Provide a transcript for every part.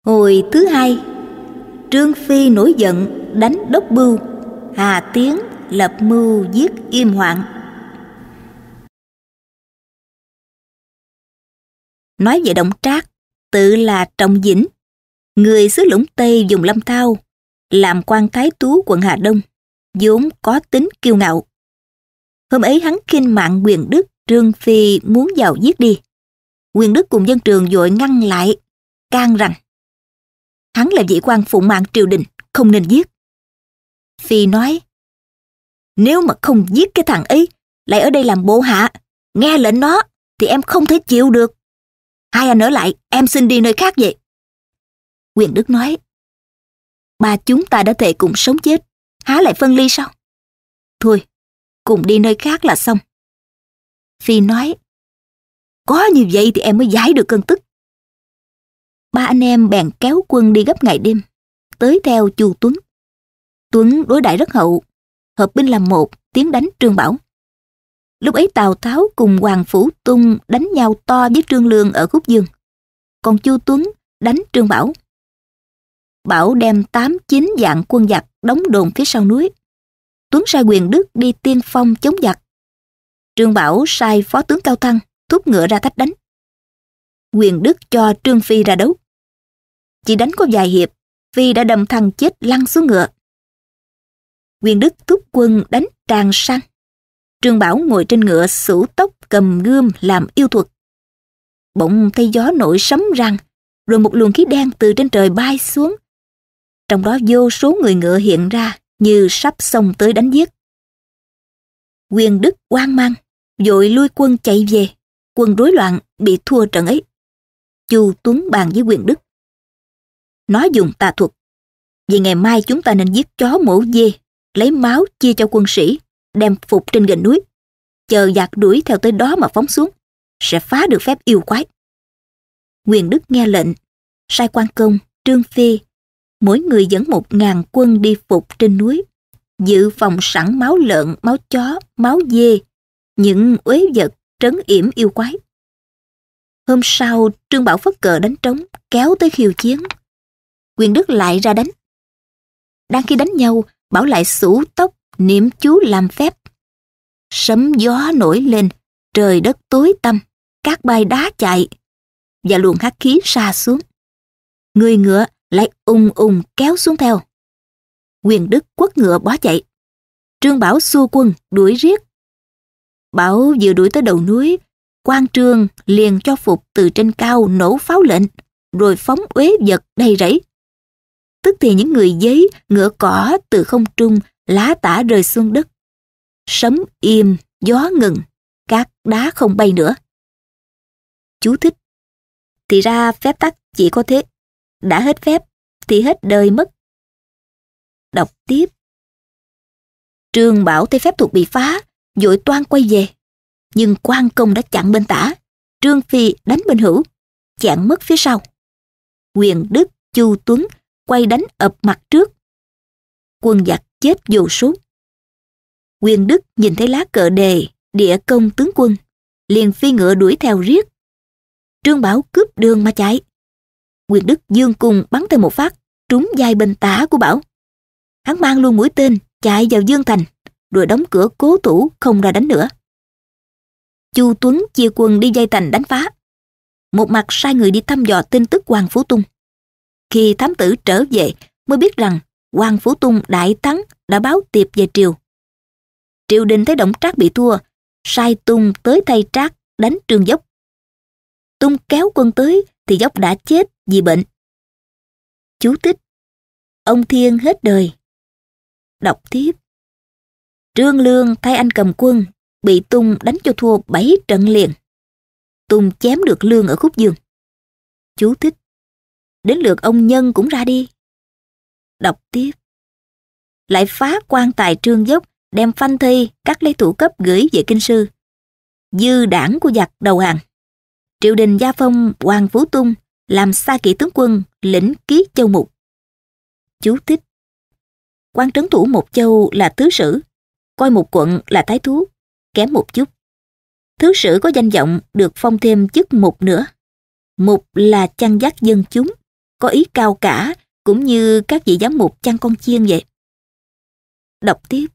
Hồi thứ hai, Trương Phi nổi giận đánh Đốc Bưu, Hà Tiến lập mưu giết Im Hoạn. Nói về Đổng Trác, tự là Trọng Dĩnh, người xứ Lũng Tây vùng Lâm Thao, làm quan thái tú quận Hà Đông, vốn có tính kiêu ngạo. Hôm ấy hắn khinh mạng Quyền Đức, Trương Phi muốn vào giết đi. Quyền Đức cùng dân Trường vội ngăn lại, can rằng hắn là vị quan phụng mạng triều đình, không nên giết. Phi nói, nếu mà không giết cái thằng ấy, lại ở đây làm bộ hạ, nghe lệnh nó, thì em không thể chịu được. Hai anh ở lại, em xin đi nơi khác vậy. Quyền Đức nói, ba chúng ta đã thề cùng sống chết, há lại phân ly sao? Thôi, cùng đi nơi khác là xong. Phi nói, có như vậy thì em mới giải được cơn tức. Ba anh em bèn kéo quân đi gấp ngày đêm, tới theo Chu Tuấn. Tuấn đối đãi rất hậu, hợp binh làm một, tiến đánh Trương Bảo. Lúc ấy Tào Tháo cùng Hoàng Phủ Tung đánh nhau to với Trương Lương ở Khúc Dương, còn Chu Tuấn đánh Trương Bảo. Bảo đem 8-9 vạn quân giặc đóng đồn phía sau núi. Tuấn sai Quyền Đức đi tiên phong chống giặc. Trương Bảo sai phó tướng Cao Thăng thúc ngựa ra thách đánh. Quyền Đức cho Trương Phi ra đấu. Chỉ đánh có vài hiệp, Phi đã đâm Thăng chết lăn xuống ngựa. Quyền Đức thúc quân đánh Tràng Sang. Trương Bảo ngồi trên ngựa xủ tóc cầm gươm làm yêu thuật. Bỗng thấy gió nổi sấm răng, rồi một luồng khí đen từ trên trời bay xuống. Trong đó vô số người ngựa hiện ra như sắp xông tới đánh giết. Quyền Đức hoang mang, vội lui quân chạy về. Quân rối loạn, bị thua trận ấy. Chu Tuấn bàn với Quyền Đức. Nó dùng tà thuật. Vì ngày mai chúng ta nên giết chó mổ dê, lấy máu chia cho quân sĩ, đem phục trên gành núi. Chờ giặc đuổi theo tới đó mà phóng xuống, sẽ phá được phép yêu quái. Quyền Đức nghe lệnh, sai Quan Công, Trương Phi, mỗi người dẫn 1000 quân đi phục trên núi, dự phòng sẵn máu lợn, máu chó, máu dê, những uế vật trấn yểm yêu quái. Hôm sau, Trương Bảo phất cờ đánh trống, kéo tới khiêu chiến. Quyền Đức lại ra đánh. Đang khi đánh nhau, Bảo lại xủ tóc, niệm chú làm phép. Sấm gió nổi lên, trời đất tối tăm, cát bay đá chạy, và luồng hắc khí sa xuống. Người ngựa lại ùng ùng kéo xuống theo. Quyền Đức quất ngựa bỏ chạy. Trương Bảo xua quân đuổi riết. Bảo vừa đuổi tới đầu núi, Quan Trương liền cho Phục từ trên cao nổ pháo lệnh, rồi phóng uế vật đầy rẫy. Tức thì những người giấy, ngựa cỏ từ không trung lá tả rơi xuống đất. Sấm im, gió ngừng, cát đá không bay nữa. Chú thích. Thì ra phép tắc chỉ có thế. Đã hết phép thì hết đời mất. Đọc tiếp. Trương Bảo thấy phép thuật bị phá, vội toan quay về. Nhưng Quan Công đã chặn bên tả, Trương Phi đánh bên hữu, chặn mất phía sau. Quyền Đức, Chu Tuấn quay đánh ập mặt trước. Quân giặc chết vô số. Quyền Đức nhìn thấy lá cờ đề địa công tướng quân, liền phi ngựa đuổi theo riết. Trương Bảo cướp đường mà chạy. Quyền Đức giương cung bắn thêm một phát, trúng vai bên tả của Bảo. Hắn mang luôn mũi tên chạy vào Dương Thành, rồi đóng cửa cố thủ không ra đánh nữa. Chu Tuấn chia quân đi dây thành đánh phá. Một mặt sai người đi thăm dò tin tức Hoàng Phủ Tung. Khi thám tử trở về mới biết rằng Hoàng Phủ Tung đại thắng đã báo tiệp về triều. Triều đình thấy Đổng Trác bị thua, sai Tung tới thay Trác đánh Trương Dốc. Tung kéo quân tới thì Dốc đã chết vì bệnh. Chú thích. Ông Thiên hết đời. Đọc tiếp. Trương Lương thay anh cầm quân, bị Tung đánh cho thua 7 trận liền. Tung chém được Lương ở Khúc Dương. Chú thích. Đến lượt ông Nhân cũng ra đi. Đọc tiếp. Lại phá quan tài Trương Dốc, đem phanh thây các lấy thủ cấp gửi về Kinh Sư. Dư đảng của giặc đầu hàng. Triều đình gia phong Hoàng Phủ Tung làm xa kỵ tướng quân, lĩnh ký châu mục. Chú thích. Quan trấn thủ một châu là thứ sử, coi một quận là thái thú, kém một chút. Thứ sử có danh vọng được phong thêm chức mục nữa. Mục là chăn dắt dân chúng, có ý cao cả, cũng như các vị giám mục chăn con chiên vậy. Đọc tiếp.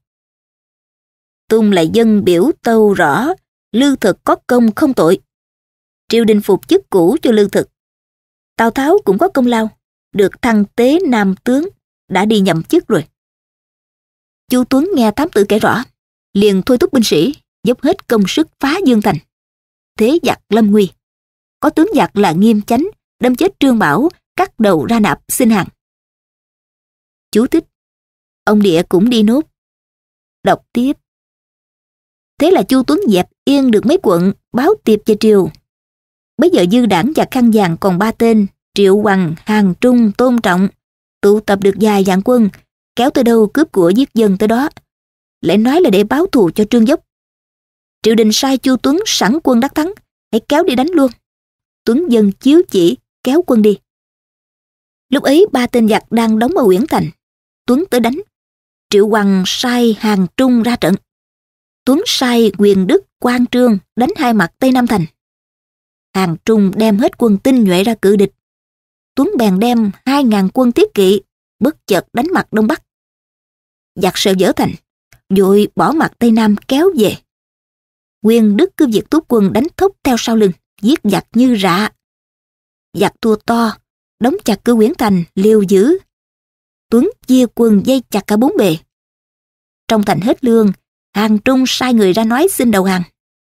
Tung lại dân biểu tâu rõ, Lư Thực có công không tội. Triều đình phục chức cũ cho Lư Thực. Tào Tháo cũng có công lao, được thăng tế nam tướng, đã đi nhậm chức rồi. Chu Tuấn nghe thám tử kể rõ, liền thôi thúc binh sĩ, dốc hết công sức phá Dương Thành. Thế giặc lâm nguy. Có tướng giặc là Nghiêm Chánh, đâm chết Trương Bảo, cắt đầu ra nạp xin hàng. Chú thích. Ông Địa cũng đi nốt. Đọc tiếp. Thế là Chu Tuấn dẹp yên được mấy quận, báo tiệp cho triều. Bây giờ dư đảng và khăn vàng còn 3 tên, Triệu Hoằng, Hàng Trung, Tôn Trọng, tụ tập được vài vạn quân, kéo tới đâu cướp của giết dân tới đó. Lại nói là để báo thù cho Trương Dốc. Triều đình sai Chu Tuấn sẵn quân đắc thắng, hãy kéo đi đánh luôn. Tuấn dân chiếu chỉ, kéo quân đi. Lúc ấy 3 tên giặc đang đóng ở Uyển Thành. Tuấn tới đánh. Triệu Hoằng sai Hàng Trung ra trận. Tuấn sai Quyền Đức, Quang Trương đánh 2 mặt Tây Nam Thành. Hàng Trung đem hết quân tinh nhuệ ra cự địch. Tuấn bèn đem 2.000 quân thiết kỵ bất chợt đánh mặt Đông Bắc. Giặc sợ vỡ thành, vội bỏ mặt Tây Nam kéo về. Quyền Đức cứ việc tốt quân đánh thốc theo sau lưng, giết giặc như rạ. Giặc thua to, đóng chặt cửa Uyển Thành, liều giữ. Tuấn chia quân dây chặt cả 4 bề. Trong thành hết lương, Hàng Trung sai người ra nói xin đầu hàng.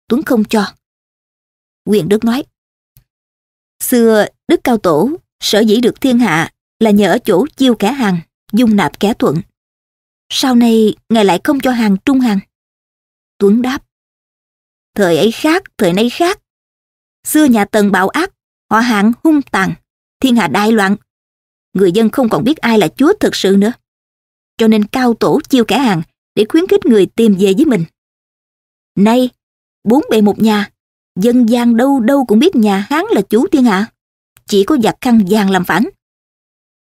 Tuấn không cho. Quyền Đức nói, xưa Đức Cao Tổ sở dĩ được thiên hạ là nhờ ở chỗ chiêu kẻ hàng, dung nạp kẻ thuận. Sau này ngài lại không cho Hàng Trung hàng. Tuấn đáp, thời ấy khác, thời nay khác. Xưa nhà Tần bạo ác, họ Hạng hung tàn, thiên hạ đại loạn. Người dân không còn biết ai là chúa thực sự nữa. Cho nên Cao Tổ chiêu kẻ hàng để khuyến khích người tìm về với mình. Nay, 4 bề một nhà, dân gian đâu đâu cũng biết nhà Hán là chủ thiên hạ. Chỉ có giặc khăn vàng làm phản.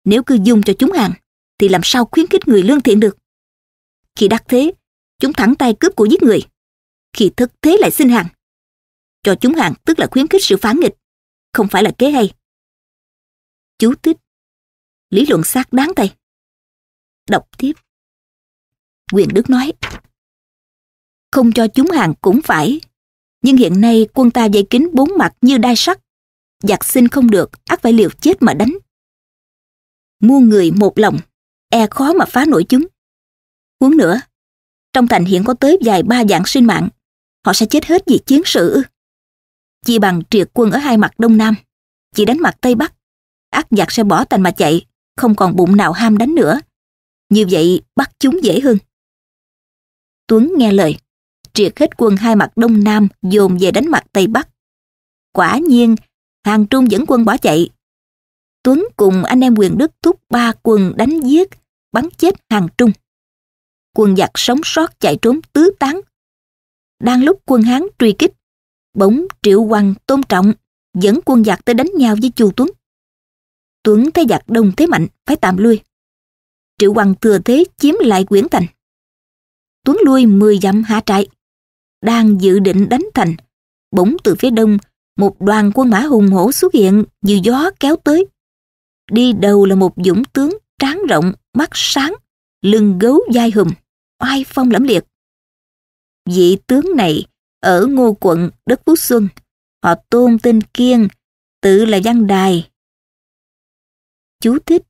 Nếu cứ dung cho chúng hàng, thì làm sao khuyến khích người lương thiện được? Khi đắc thế, chúng thẳng tay cướp của giết người. Khi thất thế lại xin hàng. Cho chúng hàng tức là khuyến khích sự phản nghịch, không phải là kế hay. Chú thích. Lý luận xác đáng tay. Đọc tiếp. Quyền Đức nói, không cho chúng hàng cũng phải, nhưng hiện nay quân ta dây kín 4 mặt như đai sắt. Giặc xin không được, ắt phải liều chết mà đánh. Muôn người một lòng, e khó mà phá nổi chúng. Huống nữa, trong thành hiện có tới vài 3 vạn sinh mạng, họ sẽ chết hết vì chiến sự. Chỉ bằng triệt quân ở 2 mặt Đông Nam, chỉ đánh mặt Tây Bắc, ắt giặc sẽ bỏ thành mà chạy, không còn bụng nào ham đánh nữa. Như vậy bắt chúng dễ hơn. Tuấn nghe lời, triệt hết quân 2 mặt Đông Nam dồn về đánh mặt Tây Bắc. Quả nhiên, Hàng Trung dẫn quân bỏ chạy. Tuấn cùng anh em Quyền Đức thúc 3 quân đánh giết, bắn chết Hàng Trung. Quân giặc sống sót chạy trốn tứ tán. Đang lúc quân Hán truy kích, bỗng Triệu Hoằng, Tôn Trọng dẫn quân giặc tới đánh nhau với Chu Tuấn. Tuấn thấy giặc đông thế mạnh, phải tạm lui. Triệu Hoằng thừa thế chiếm lại Uyển Thành. Tuấn lui 10 dặm hạ trại. Đang dự định đánh thành, bỗng từ phía đông, một đoàn quân mã hùng hổ xuất hiện như gió kéo tới. Đi đầu là một dũng tướng trán rộng, mắt sáng, lưng gấu vai hùm, oai phong lẫm liệt. Vị tướng này ở Ngô quận, đất Phú Xuân, họ Tôn tên Kiên, tự là Văn Đài. Chú thích.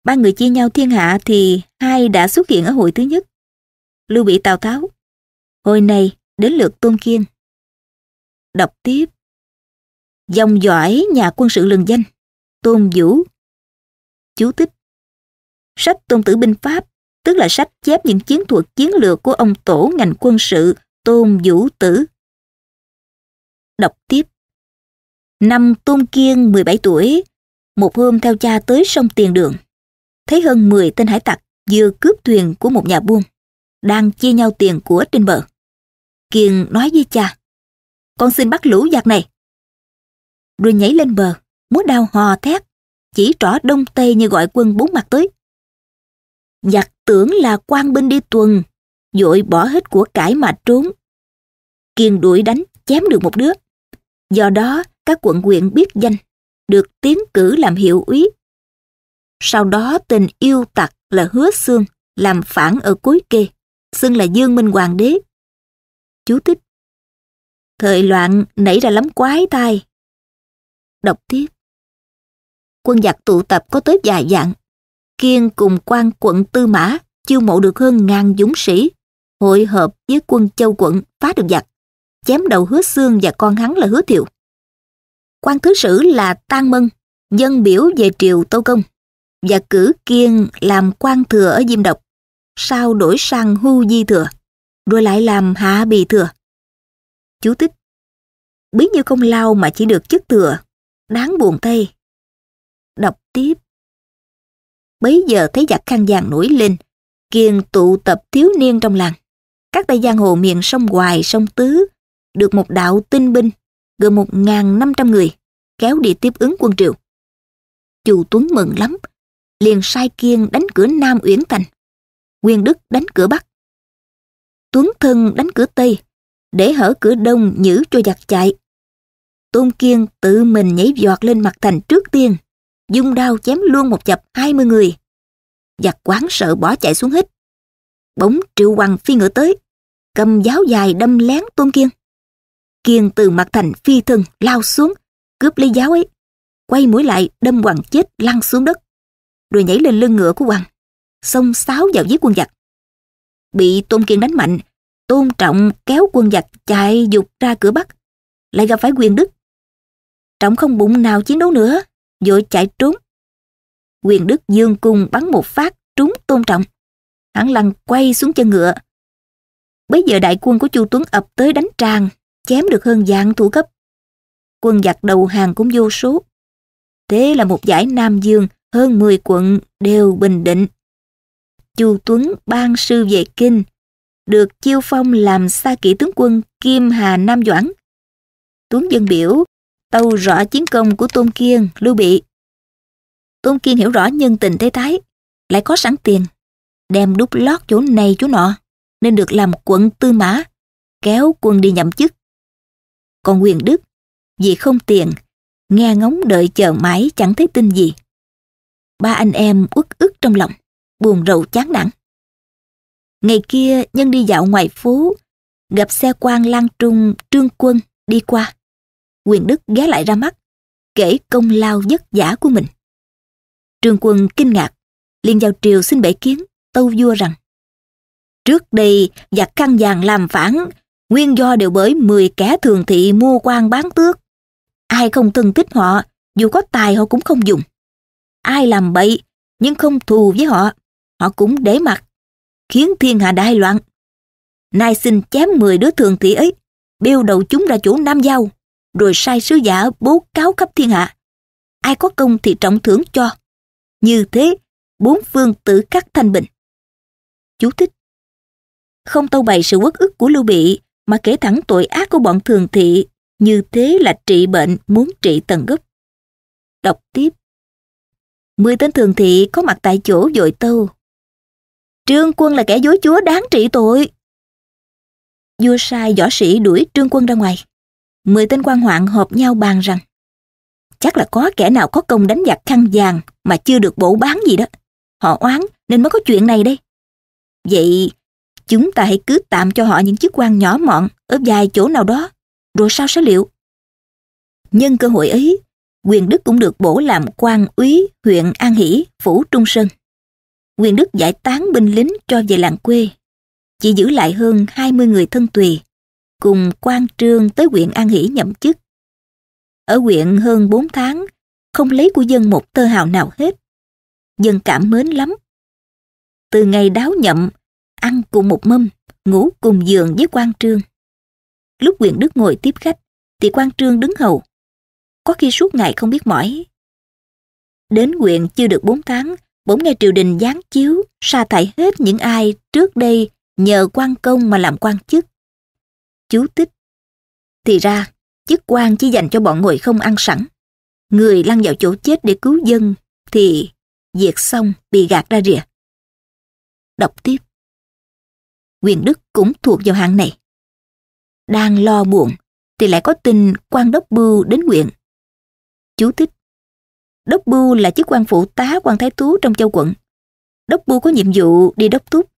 3 người chia nhau thiên hạ thì 2 đã xuất hiện ở hội thứ nhất. Lưu Bị, Tào Tháo. Hồi này đến lượt Tôn Kiên. Đọc tiếp. Dòng dõi nhà quân sự lừng danh, Tôn Vũ. Chú thích. Sách Tôn Tử binh pháp, tức là sách chép những chiến thuật chiến lược của ông tổ ngành quân sự Tôn Vũ Tử. Đọc tiếp. Năm Tôn Kiên 17 tuổi, một hôm theo cha tới sông Tiền Đường, thấy hơn 10 tên hải tặc vừa cướp thuyền của một nhà buôn, đang chia nhau tiền của trên bờ. Kiên nói với cha, con xin bắt lũ giặc này. Rồi nhảy lên bờ, múa đao hò thét, chỉ trỏ đông tây như gọi quân 4 mặt tới. Giặc tưởng là quan binh đi tuần, vội bỏ hết của cải mà trốn. Kiên đuổi đánh, chém được một đứa. Do đó các quận huyện biết danh, được tiến cử làm hiệu úy. Sau đó tên yêu tặc là Hứa Xương làm phản ở Cối Kê, xưng là Dương Minh Hoàng đế. Chú thích: thời loạn nảy ra lắm quái tai. Đọc tiếp: quân giặc tụ tập có tới vài vạn. Kiên cùng quan quận Tư Mã chiêu mộ được hơn 1000 dũng sĩ, hội hợp với quân Châu quận phá được giặc, chém đầu Hứa Xương và con hắn là Hứa Thiệu. Quan thứ sử là Tang Mân dâng biểu về triều Tâu Công và cử Kiên làm quan thừa ở Diêm Độc, sau đổi sang Hu Di thừa, rồi lại làm Hạ Bì thừa. Chú thích: bấy nhiêu công lao mà chỉ được chức thừa, đáng buồn thay. Đọc tiếp: bấy giờ thấy giặc Khăn Vàng nổi lên, Kiên tụ tập thiếu niên trong làng, các tay giang hồ miền sông Hoài, sông Tứ, được một đạo tinh binh gồm 1500 người kéo đi tiếp ứng quân Triệu. Chu Tuấn mừng lắm, liền sai Kiên đánh cửa Nam Uyển Thành, Nguyên Đức đánh cửa Bắc, Tuấn Thân đánh cửa Tây, để hở cửa Đông nhử cho giặc chạy. Tôn Kiên tự mình nhảy vọt lên mặt thành trước tiên, dung đao chém luôn một chập 20 người. Giặc hoảng sợ bỏ chạy xuống hết. Bỗng Triệu Hoằng phi ngựa tới, cầm giáo dài đâm lén Tôn Kiên. Kiên từ mặt thành phi thân lao xuống, cướp lấy giáo ấy, quay mũi lại đâm Hoằng chết lăn xuống đất, rồi nhảy lên lưng ngựa của Hoằng, xông xáo vào giết quân giặc. Bị Tôn Kiên đánh mạnh, Tôn Trọng kéo quân giặc chạy dục ra cửa Bắc, lại gặp phải Quyền Đức. Trọng không bụng nào chiến đấu nữa, vội chạy trốn. Quyền Đức giương cung bắn một phát trúng Tôn Trọng, hắn lăn quay xuống chân ngựa. Bấy giờ đại quân của Chu Tuấn ập tới đánh tràn, chém được hơn vạn thủ cấp. Quân giặc đầu hàng cũng vô số. Thế là một dải Nam Dương hơn 10 quận đều bình định. Chu Tuấn ban sư về Kinh, được chiêu phong làm xa kỵ tướng quân Kim Hà Nam Doãn. Tuấn dân biểu tâu rõ chiến công của Tôn Kiên, Lưu Bị. Tôn Kiên hiểu rõ nhân tình thế thái, lại có sẵn tiền, đem đúc lót chỗ này chỗ nọ, nên được làm quận Tư Mã, kéo quân đi nhậm chức. Còn Quyền Đức, vì không tiền, nghe ngóng đợi chờ mãi chẳng thấy tin gì. Ba anh em uất ức trong lòng, buồn rầu chán nản. Ngày kia nhân đi dạo ngoài phố, gặp xe quan Lan Trung Trương Quân đi qua. Quyền Đức ghé lại ra mắt, kể công lao vất vả của mình. Trương Quân kinh ngạc, liền vào triều xin bệ kiến, tâu vua rằng: trước đây giặc Khăn Vàng làm phản, nguyên do đều bởi 10 kẻ thường thị mua quan bán tước. Ai không thân thích họ, dù có tài họ cũng không dùng. Ai làm bậy nhưng không thù với họ, họ cũng để mặc, khiến thiên hạ đại loạn. Nay xin chém 10 đứa thường thị ấy, bêu đầu chúng ra chỗ Nam Giao, rồi sai sứ giả bố cáo khắp thiên hạ. Ai có công thì trọng thưởng cho. Như thế, 4 phương tự khắc thanh bình. Chú thích: không tâu bày sự uất ức của Lưu Bị, mà kể thẳng tội ác của bọn thường thị, như thế là trị bệnh muốn trị tận gốc. Đọc tiếp: 10 tên thường thị có mặt tại chỗ vội tâu: Trương Quân là kẻ dối chúa đáng trị tội. Vua sai võ sĩ đuổi Trương Quân ra ngoài. 10 tên quan hoạn họp nhau bàn rằng: chắc là có kẻ nào có công đánh giặc Khăn Vàng mà chưa được bổ bán gì đó. Họ oán nên mới có chuyện này đây. Vậy chúng ta hãy cứ tạm cho họ những chức quan nhỏ mọn ở vài chỗ nào đó, rồi sau sẽ liệu. Nhân cơ hội ấy, Quyền Đức cũng được bổ làm quan úy huyện An Hỷ, phủ Trung Sơn. Quyền Đức giải tán binh lính cho về làng quê, chỉ giữ lại hơn 20 người thân tùy, cùng quan Trương tới huyện An Hỷ nhậm chức. Ở huyện hơn 4 tháng, không lấy của dân một tơ hào nào hết. Dân cảm mến lắm. Từ ngày đáo nhậm, ăn cùng một mâm, ngủ cùng giường với quan Trương. Lúc Quyền Đức ngồi tiếp khách, thì quan Trương đứng hầu. Có khi suốt ngày không biết mỏi. Đến huyện chưa được 4 tháng, bỗng nghe triều đình giáng chiếu, sa thải hết những ai trước đây nhờ quan công mà làm quan chức. Chú thích: thì ra, chức quan chỉ dành cho bọn ngồi không ăn sẵn. Người lăn vào chỗ chết để cứu dân, thì việc xong bị gạt ra rìa. Đọc tiếp: Quyền Đức cũng thuộc vào hạng này. Đang lo buồn, thì lại có tin quan đốc bưu đến huyện. Chú thích: Đốc bu là chức quan phụ tá quan thái thú trong châu quận. Đốc bu có nhiệm vụ đi đốc thúc,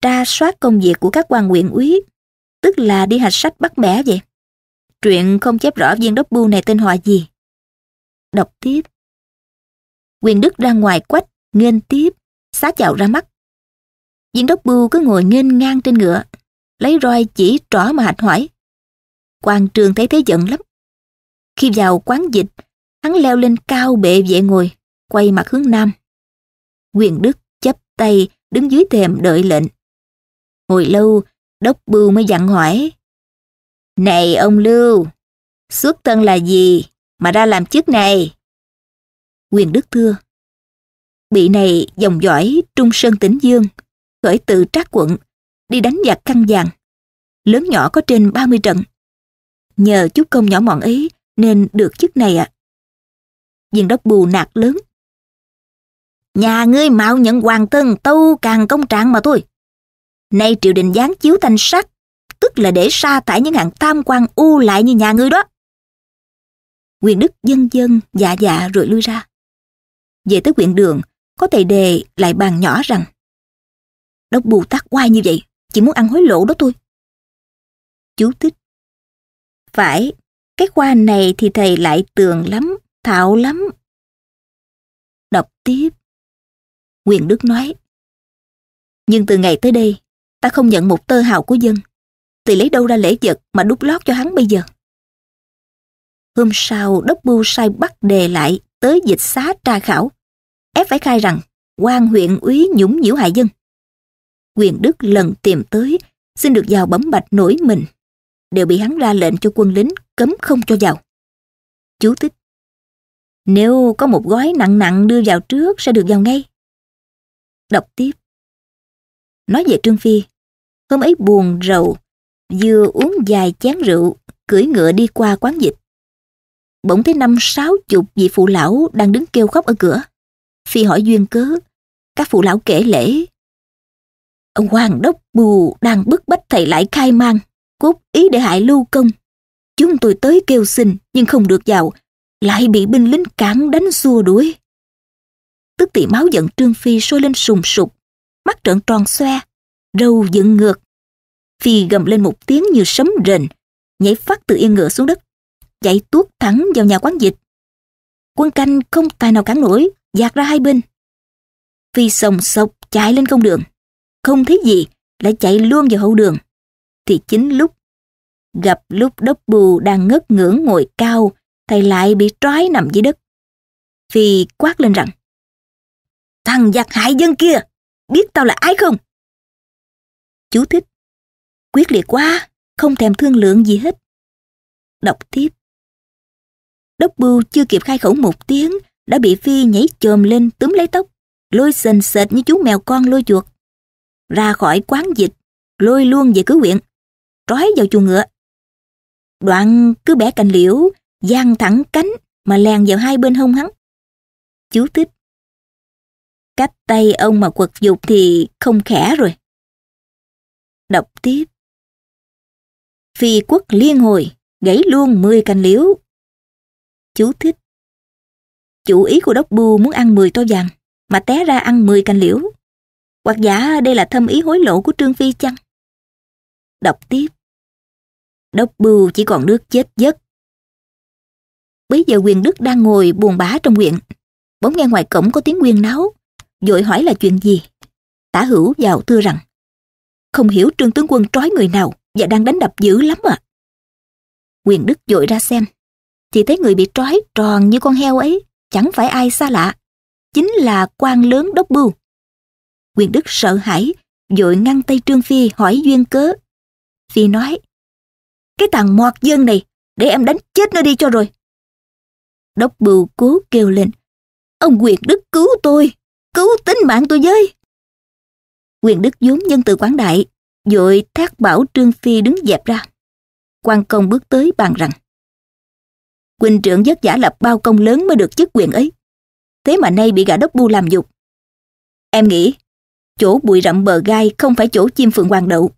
tra soát công việc của các quan huyện úy, tức là đi hạch sách bắt bẻ vậy. Truyện không chép rõ viên đốc bu này tên họ gì. Đọc tiếp. Quyền Đức ra ngoài quách, nghênh tiếp, xá chào ra mắt. Viên đốc bu cứ ngồi nghênh ngang trên ngựa, lấy roi chỉ trỏ mà hạch hỏi. Quan Trường thấy thế giận lắm. Khi vào quán dịch, hắn leo lên cao bệ vệ ngồi, quay mặt hướng nam. Quyền Đức chắp tay đứng dưới thềm đợi lệnh. Hồi lâu, đốc bu mới dặn hỏi. Này ông Lưu, xuất thân là gì mà ra làm chức này? Quyền Đức thưa. Bị này dòng dõi Trung Sơn Tĩnh Dương, khởi từ Trác quận, đi đánh giặc Căng Vàng. Lớn nhỏ có trên 30 trận. Nhờ chút công nhỏ mọn ấy nên được chức này ạ. Viên đốc bu nạt lớn. Nhà ngươi mạo nhận hoàng thân tâu càng công trạng mà thôi. Nay triều đình giáng chiếu thanh sắc, tức là để sa thải những hạng tam quan u lại như nhà ngươi đó. Quyền Đức dâng dâng dạ dạ rồi lui ra. Về tới huyện đường, có thầy đề lại bàn nhỏ rằng đốc bu tác oai như vậy, chỉ muốn ăn hối lộ đó thôi. Chú thích. Phải, cái khoa này thì thầy lại tường lắm, thạo lắm. Đọc tiếp. Quyền Đức nói. Nhưng từ ngày tới đây, ta không nhận một tơ hào của dân, thì lấy đâu ra lễ vật mà đút lót cho hắn bây giờ. Hôm sau, đốc bu sai bắt đề lại tới dịch xá tra khảo, ép phải khai rằng quan huyện úy nhũng nhiễu hại dân. Quyền Đức lần tìm tới, xin được vào bẩm bạch nổi mình, đều bị hắn ra lệnh cho quân lính cấm không cho vào. Chú thích. Nếu có một gói nặng nặng đưa vào trước sẽ được vào ngay. Đọc tiếp. Nói về Trương Phi, hôm ấy buồn rầu, vừa uống vài chén rượu, cưỡi ngựa đi qua quán dịch. Bỗng thấy 50-60 vị phụ lão đang đứng kêu khóc ở cửa. Phi hỏi duyên cớ, các phụ lão kể lễ. Ông Hoàng đốc bu đang bức bách thầy lại khai mang, cốt ý để hại Lưu Công. Chúng tôi tới kêu xin nhưng không được vào, lại bị binh lính cản đánh xua đuổi. Tức thì máu giận Trương Phi sôi lên sùng sục, mắt trợn tròn xoe, râu dựng ngược. Phi gầm lên một tiếng như sấm rền, nhảy phát từ yên ngựa xuống đất, chạy tuốt thẳng vào nhà quán dịch. Quân canh không tài nào cản nổi, dạt ra hai bên. Phi sồng sộc chạy lên công đường, không thấy gì, lại chạy luôn vào hậu đường. Thì chính gặp lúc đốc bu đang ngất ngưỡng ngồi cao, thầy lại bị trói nằm dưới đất. Phi quát lên rằng: Thằng giặc hại dân kia, biết tao là ai không? Chú thích. Quyết liệt quá, không thèm thương lượng gì hết. Đọc tiếp. Đốc bu chưa kịp khai khẩu một tiếng, đã bị Phi nhảy chồm lên túm lấy tóc, lôi sền sệt như chú mèo con lôi chuột. Ra khỏi quán dịch, lôi luôn về cứ huyện, trói vào chuồng ngựa. Đoạn cứ bẻ cành liễu, giang thẳng cánh mà lèn vào hai bên hông hắn. Chú thích. Cách tay ông mà quật dục thì không khẽ rồi. Đọc tiếp. Phi quất liên hồi, gãy luôn 10 cành liễu. Chú thích. Chủ ý của đốc bu muốn ăn 10 to vàng, mà té ra ăn 10 cành liễu. Hoặc giả đây là thâm ý hối lộ của Trương Phi chăng? Đọc tiếp. Đốc bu chỉ còn nước chết giấc. Bấy giờ Quyền Đức đang ngồi buồn bã trong huyện, bỗng nghe ngoài cổng có tiếng huyên náo, vội hỏi là chuyện gì. Tả Hữu vào thưa rằng: Không hiểu Trương tướng quân trói người nào và đang đánh đập dữ lắm ạ. Quyền Đức vội ra xem, thì thấy người bị trói tròn như con heo ấy chẳng phải ai xa lạ, chính là quan lớn đốc bu. Quyền Đức sợ hãi, vội ngăn tay Trương Phi hỏi duyên cớ. Phi nói: Cái thằng mọt dân này, để em đánh chết nó đi cho rồi. Đốc bu cố kêu lên: Ông Quyền Đức cứu tôi, cứu tính mạng tôi với. Quyền Đức vốn nhân từ quảng đại, vội thác bảo Trương Phi đứng dẹp ra. Quan công bước tới bàn rằng: Huynh trưởng vất vả lập bao công lớn mới được chức quyền ấy, thế mà nay bị gã đốc bu làm nhục. Em nghĩ chỗ bụi rậm bờ gai không phải chỗ chim phượng hoàng đậu.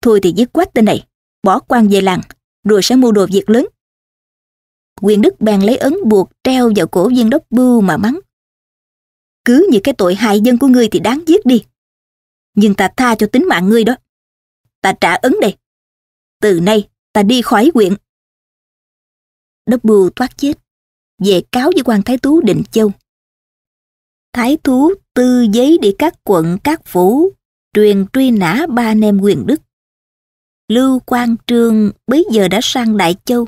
Thôi thì dứt khoát tên này, bỏ quan về làng, rồi sẽ mưu đồ việc lớn. Quyền Đức bèn lấy ấn buộc treo vào cổ Viên Đốc Bưu mà mắng. Cứ như cái tội hại dân của ngươi thì đáng giết đi. Nhưng ta tha cho tính mạng ngươi đó. Ta trả ấn đây. Từ nay ta đi khỏi huyện. Đốc Bưu thoát chết, về cáo với quan thái thú Định Châu. Thái thú tư giấy đi các quận các phủ, truyền truy nã 3 anh em Quyền Đức. Lưu Quang Trương bấy giờ đã sang Đại Châu,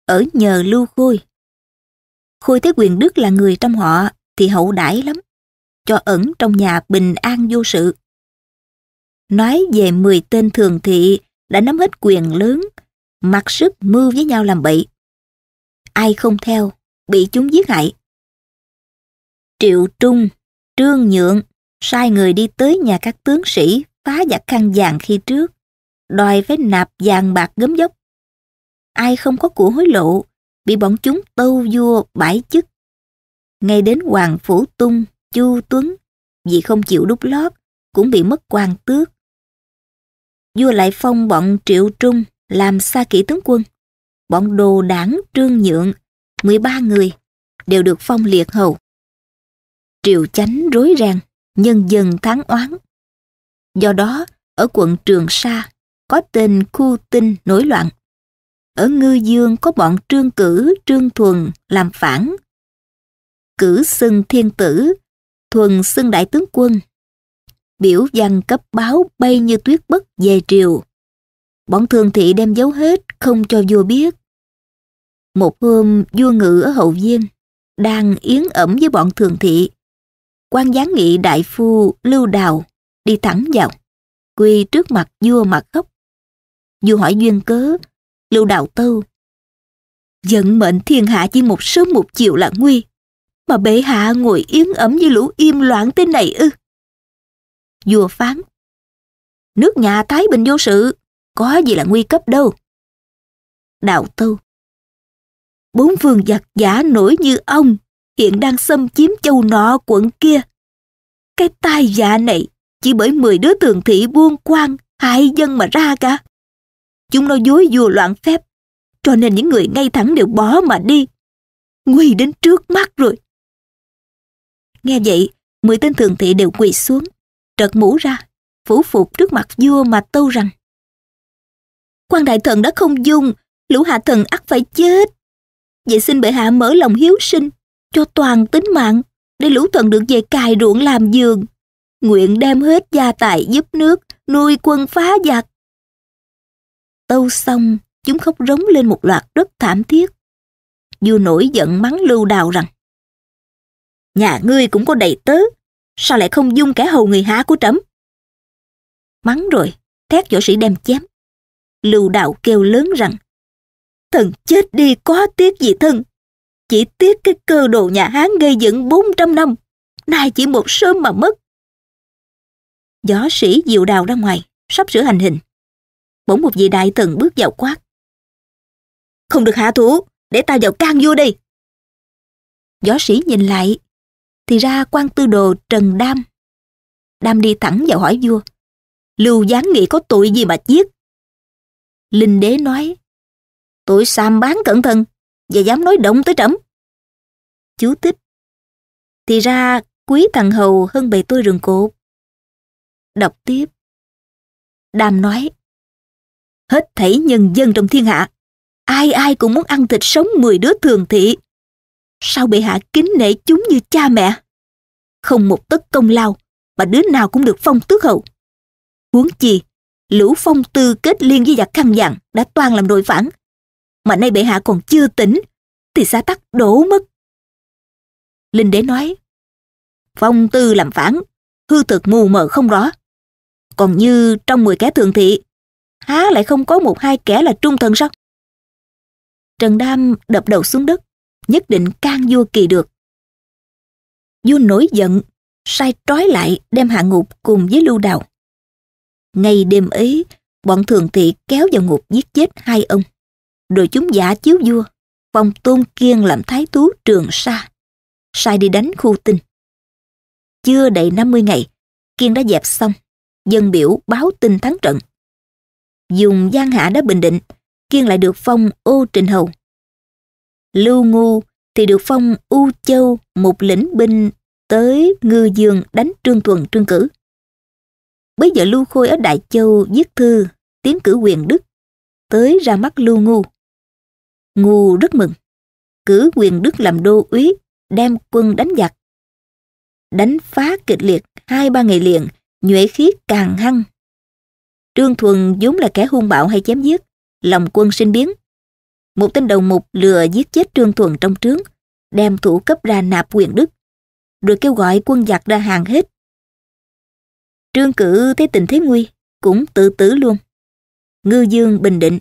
ở nhờ Lưu Khôi. Khôi thấy Quyền Đức là người trong họ thì hậu đãi lắm, cho ẩn trong nhà bình an vô sự. Nói về 10 tên thường thị đã nắm hết quyền lớn, mặc sức mưu với nhau làm bậy. Ai không theo, bị chúng giết hại. Triệu Trung, Trương Nhượng sai người đi tới nhà các tướng sĩ phá giặc khăn vàng khi trước, đòi phải nạp vàng bạc gấm dốc. Ai không có của hối lộ, bị bọn chúng tâu vua bãi chức. Ngay đến Hoàng Phủ Tung, Chu Tuấn, vì không chịu đút lót, cũng bị mất quan tước. Vua lại phong bọn Triệu Trung làm xa kỵ tướng quân. Bọn đồ đảng Trương Nhượng, 13 người, đều được phong liệt hầu. Triều chánh rối ren, nhân dân thán oán. Do đó, ở quận Trường Sa, có tên Khu Tinh nổi loạn. Ở Ngư Dương có bọn Trương Cử, Trương Thuần làm phản. Cử xưng thiên tử, Thuần xưng đại tướng quân. Biểu văn cấp báo bay như tuyết bất về triều. Bọn thường thị đem giấu hết, không cho vua biết. Một hôm, vua Ngự ở Hậu Viên, đang yến ẩm với bọn thường thị. Quan giáng nghị đại phu Lưu Đào đi thẳng vào, quỳ trước mặt vua mà khóc. Vua hỏi duyên cớ, Lưu Đào tâu: Vận mệnh thiên hạ chỉ một sớm một chiều là nguy, mà bệ hạ ngồi yến ẩm như lũ im loạn thế này ư? Vua phán: Nước nhà thái bình vô sự, có gì là nguy cấp đâu. Đào tâu: 4 vương giặc giả nổi như ông hiện đang xâm chiếm châu nọ quận kia. Cái tai vạ này chỉ bởi 10 đứa thường thị buôn quan hại dân mà ra cả. Chúng nó dối vua loạn phép, cho nên những người ngay thẳng đều bỏ mà đi. Nguy đến trước mắt rồi. Nghe vậy, 10 tên thường thị đều quỳ xuống, trật mũ ra, phủ phục trước mặt vua mà tâu rằng: Quan đại thần đã không dung, lũ hạ thần ắt phải chết. Vậy xin bệ hạ mở lòng hiếu sinh, cho toàn tính mạng, để lũ thần được về cày ruộng làm vườn. Nguyện đem hết gia tài giúp nước, nuôi quân phá giặc. Tâu xong, chúng khóc rống lên một loạt rất thảm thiết. Vua nổi giận mắng Lưu Đào rằng: Nhà ngươi cũng có đầy tớ, sao lại không dung kẻ hầu người hạ của trẫm? Mắng rồi, thét võ sĩ đem chém. Lưu Đào kêu lớn rằng: Thần chết đi có tiếc gì thân, chỉ tiếc cái cơ đồ nhà Hán gây dựng 400 năm, nay chỉ một sớm mà mất. Võ sĩ dìu Đào ra ngoài, sắp sửa hành hình. Bỗng một vị đại thần bước vào quát: Không được hạ thủ, để ta vào can vua đây. Võ sĩ nhìn lại, thì ra quan tư đồ Trần Đam. Đam đi thẳng vào hỏi vua: Lưu Giáng Nghị có tội gì mà giết? Linh đế nói: Tội sàm bán cẩn thận, và dám nói động tới trẫm. Chú thích: Thì ra quý thằng hầu hơn bầy tôi rừng cột. Đọc tiếp. Đam nói: Hết thảy nhân dân trong thiên hạ, ai ai cũng muốn ăn thịt sống 10 đứa thường thị. Sao bệ hạ kính nể chúng như cha mẹ? Không một tấc công lao mà đứa nào cũng được phong tước hầu. Huống chi lũ phong tư kết liên với giặc khăn vàng đã toan làm đội phản, mà nay bệ hạ còn chưa tỉnh thì xã tắc đổ mất. Linh đế nói: Phong tư làm phản, hư thực mù mờ không rõ. Còn như trong 10 kẻ thường thị, há lại không có 1-2 kẻ là trung thần sao? Trần Đam đập đầu xuống đất, nhất định can vua kỳ được. Vua nổi giận, sai trói lại đem hạ ngục cùng với Lưu Đào. Ngày đêm ấy, bọn thường thị kéo vào ngục giết chết 2 ông. Rồi chúng giả chiếu vua, phong Tôn Kiên làm thái thú Trường Sa, sai đi đánh Khu Tinh. Chưa đầy 50 ngày, Kiên đã dẹp xong, dân biểu báo tin thắng trận. Dùng Giang Hạ đã bình định, Kiên lại được phong Ô Trình Hầu. Lưu Ngu thì được phong U Châu, một lĩnh binh tới Ngư Dương đánh Trương Thuần, Trương Cử. Bấy giờ Lưu Khôi ở Đại Châu viết thư tiến cử Quyền Đức tới ra mắt Lưu Ngu. Ngu rất mừng, cử Quyền Đức làm đô úy, đem quân đánh giặc. Đánh phá kịch liệt 2-3 ngày liền, nhuệ khí càng hăng. Trương Thuần vốn là kẻ hung bạo hay chém giết, lòng quân sinh biến. Một tên đầu mục lừa giết chết Trương Thuần trong trướng, đem thủ cấp ra nạp Quyền Đức, rồi kêu gọi quân giặc ra hàng hết. Trương Cử thấy tình thế nguy, cũng tự tử luôn. Ngư Dương bình định,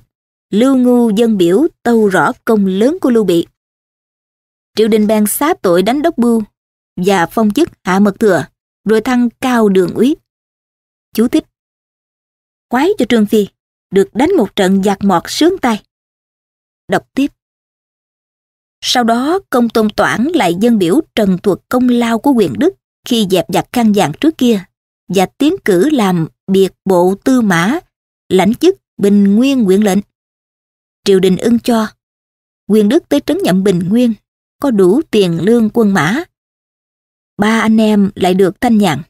Lưu Ngu dâng biểu tâu rõ công lớn của Lưu Bị. Triều đình bèn xá tội đánh đốc bưu và phong chức hạ mật thừa, rồi thăng cao đường úy. Chú thích: khoái cho Trương Phi được đánh một trận giặc mọt sướng tay. Đọc tiếp. Sau đó Công Tôn Toản lại dâng biểu trần thuật công lao của Quyền Đức khi dẹp giặc Khăn Vàng trước kia, và tiến cử làm biệt bộ tư mã, lãnh chức Bình Nguyên huyện lệnh. Triều đình ưng cho. Quyền Đức tới trấn nhậm Bình Nguyên, có đủ tiền lương quân mã. 3 anh em lại được thanh nhàn.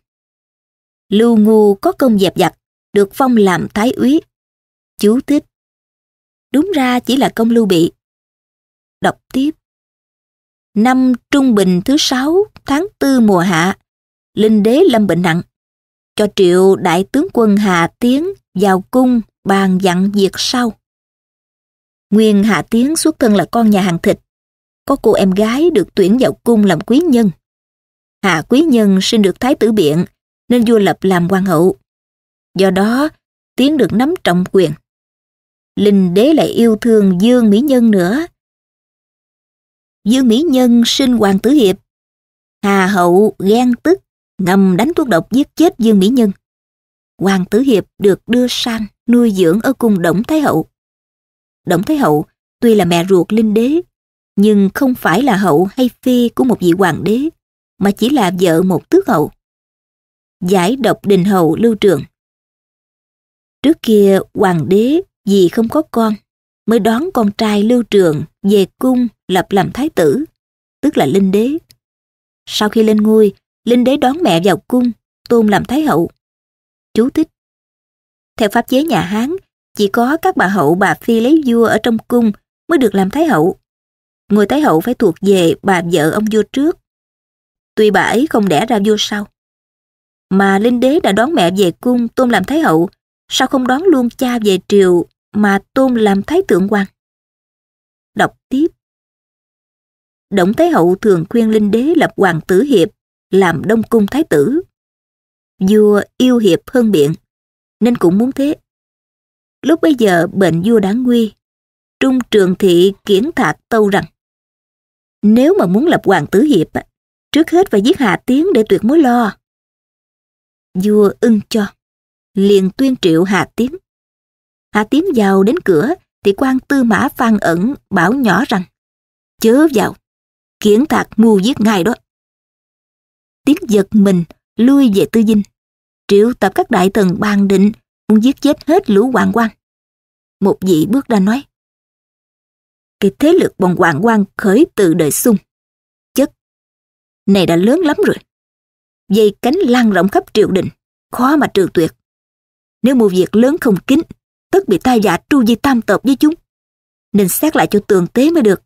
Lưu Ngu có công dẹp giặc, được phong làm thái úy. Chú thích: đúng ra chỉ là công Lưu Bị. Đọc tiếp. Năm Trung Bình thứ 6 tháng 4 mùa hạ, Linh Đế lâm bệnh nặng, cho triệu đại tướng quân Hà Tiến vào cung bàn dặn việc sau. Nguyên Hà Tiến xuất thân là con nhà hàng thịt, có cô em gái được tuyển vào cung làm quý nhân. Hà quý nhân sinh được thái tử Biện, nên vua lập làm hoàng hậu. Do đó, Tiến được nắm trọng quyền. Linh Đế lại yêu thương Dương Mỹ Nhân nữa. Dương Mỹ Nhân sinh Hoàng Tử Hiệp. Hà hậu ghen tức, ngầm đánh thuốc độc giết chết Dương Mỹ Nhân. Hoàng Tử Hiệp được đưa sang nuôi dưỡng ở cung Đổng Thái hậu. Đổng Thái hậu tuy là mẹ ruột Linh Đế, nhưng không phải là hậu hay phi của một vị hoàng đế, mà chỉ là vợ một tước hậu. Giải độc đình hầu Lưu Trường. Trước kia hoàng đế vì không có con, mới đón con trai Lưu Trường về cung lập làm thái tử, tức là Linh Đế. Sau khi lên ngôi, Linh Đế đón mẹ vào cung, tôn làm thái hậu. Chú thích: theo pháp chế nhà Hán, chỉ có các bà hậu bà phi lấy vua ở trong cung mới được làm thái hậu. Ngôi thái hậu phải thuộc về bà vợ ông vua trước. Tuy bà ấy không đẻ ra vua sau. Mà Linh Đế đã đón mẹ về cung tôn làm thái hậu, sao không đón luôn cha về triều mà tôn làm thái thượng hoàng? Đọc tiếp. Đổng Thái hậu thường khuyên Linh Đế lập Hoàng Tử Hiệp làm đông cung thái tử. Vua yêu Hiệp hơn Biện, nên cũng muốn thế. Lúc bấy giờ bệnh vua đã nguy, Trung Trường Thị kiển thạc tâu rằng nếu mà muốn lập Hoàng Tử Hiệp, trước hết phải giết Hà Tiến để tuyệt mối lo. Vua ưng cho, liền tuyên triệu Hà Tiến. Hà Tiến vào đến cửa thì quan tư mã Phan Ẩn bảo nhỏ rằng chớ vào, kiển thạc mưu giết ngài đó. Tiến giật mình lui về Tư Dinh, triệu tập các đại thần bàn định muốn giết chết hết lũ hoạn quan. Một vị bước ra nói: cái thế lực bọn hoạn quan khởi từ đời Xung, chất này đã lớn lắm rồi, dây cánh lan rộng khắp triều đình, khó mà trừ tuyệt. Nếu một việc lớn không kín, tất bị tai vạ tru di tam tộc với chúng, nên xét lại cho tường tế mới được.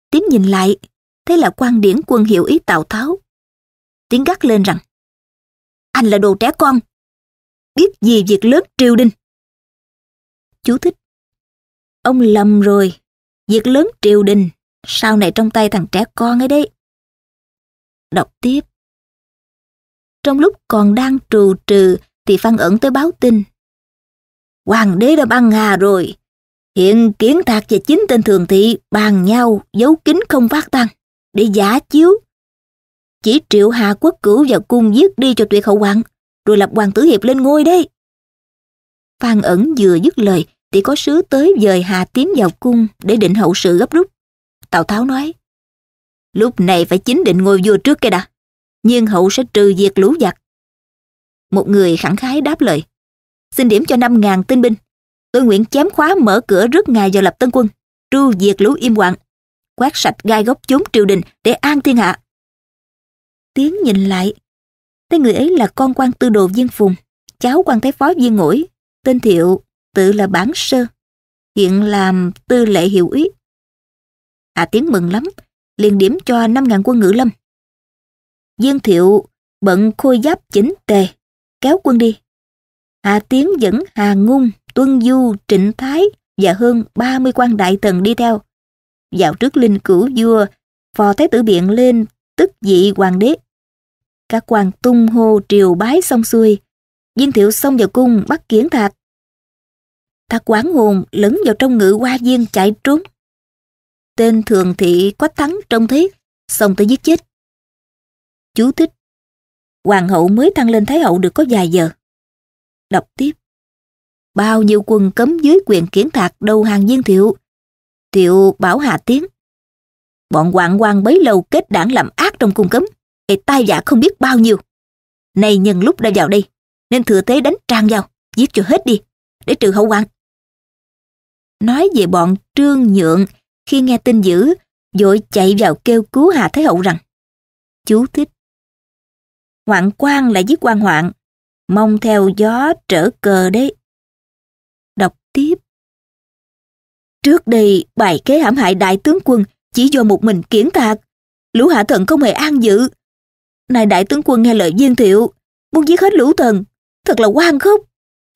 Tiến nhìn lại, thế là Quan Điển quân hiệu ý Tào Tháo. Tiến gắt lên rằng: anh là đồ trẻ con, biết gì việc lớn triều đình. Chú thích: ông lầm rồi, việc lớn triều đình sau này trong tay thằng trẻ con ấy đấy. Đọc tiếp. Trong lúc còn đang trù trừ thì Phan Ẩn tới báo tin: hoàng đế đã băng hà rồi, hiện Kiển Thạc và 9 tên thường thị bàn nhau giấu kín không phát tang để giả chiếu, chỉ triệu Hà Quốc Cửu vào cung giết đi cho tuyệt hậu hoạn, rồi lập Hoàng Tử Hiệp lên ngôi đấy. Phan Ẩn vừa dứt lời thì có sứ tới dời Hà Tiến vào cung để định hậu sự gấp rút. Tào Tháo nói: lúc này phải chính định ngôi vua trước cái đã, nhưng hậu sẽ trừ diệt lũ giặc. Một người khẳng khái đáp lời: xin điểm cho 5.000 tinh binh, tôi nguyện chém khóa mở cửa rước ngài vào lập tân quân, tru diệt lũ Im Hoạn, quét sạch gai góc chốn triều đình để an thiên hạ. Tiến nhìn lại, thấy người ấy là con quan tư đồ Viên Phùng, cháu quan thái phó Viên Ngỗi, tên Thiệu, tự là Bản Sơ, hiện làm tư lệ hiệu úy. Hà Tiến mừng lắm, liền điểm cho 5.000 quân ngự lâm. Viên Thiệu bận khôi giáp chỉnh tề, kéo quân đi. Hà Tiến dẫn Hà Ngung, Tuân Du, Trịnh Thái và hơn 30 quan đại thần đi theo. Vào trước linh cữu vua, phò thái tử biện lên tức vị hoàng đế. Các quan tung hô triều bái xong xuôi, Viên Thiệu xông vào cung bắt Kiển Thạc. Thạc quảng hồn lẫn vào trong ngự hoa viên chạy trốn. Tên Thường Thị Quách Thắng trông thấy, xông tới giết chết. Chú thích: Hoàng hậu mới thăng lên thái hậu được có vài giờ. Đọc tiếp: bao nhiêu quân cấm dưới quyền Kiển Thạc đầu hàng Viên Thiệu. Thiệu bảo Hà Tiến: bọn hoạn quan bấy lâu kết đảng làm ác trong cung cấm, tai vạ không biết bao nhiêu. Nay nhân lúc đã vào đây, nên thừa thế đánh tràn vào, giết cho hết đi, để trừ hậu hoạn. Nói về bọn Trương Nhượng, khi nghe tin dữ, vội chạy vào kêu cứu Hà Thái hậu rằng: chú thích: hoạn quan lại giết quan hoạn, mong theo gió trở cờ đấy. Đọc tiếp: trước đây bài kế hãm hại đại tướng quân chỉ do một mình Kiển Thạc, lũ hạ thần không hề an dự. Nay đại tướng quân nghe lời Viên Thiệu, muốn giết hết lũ thần, thật là oan khóc.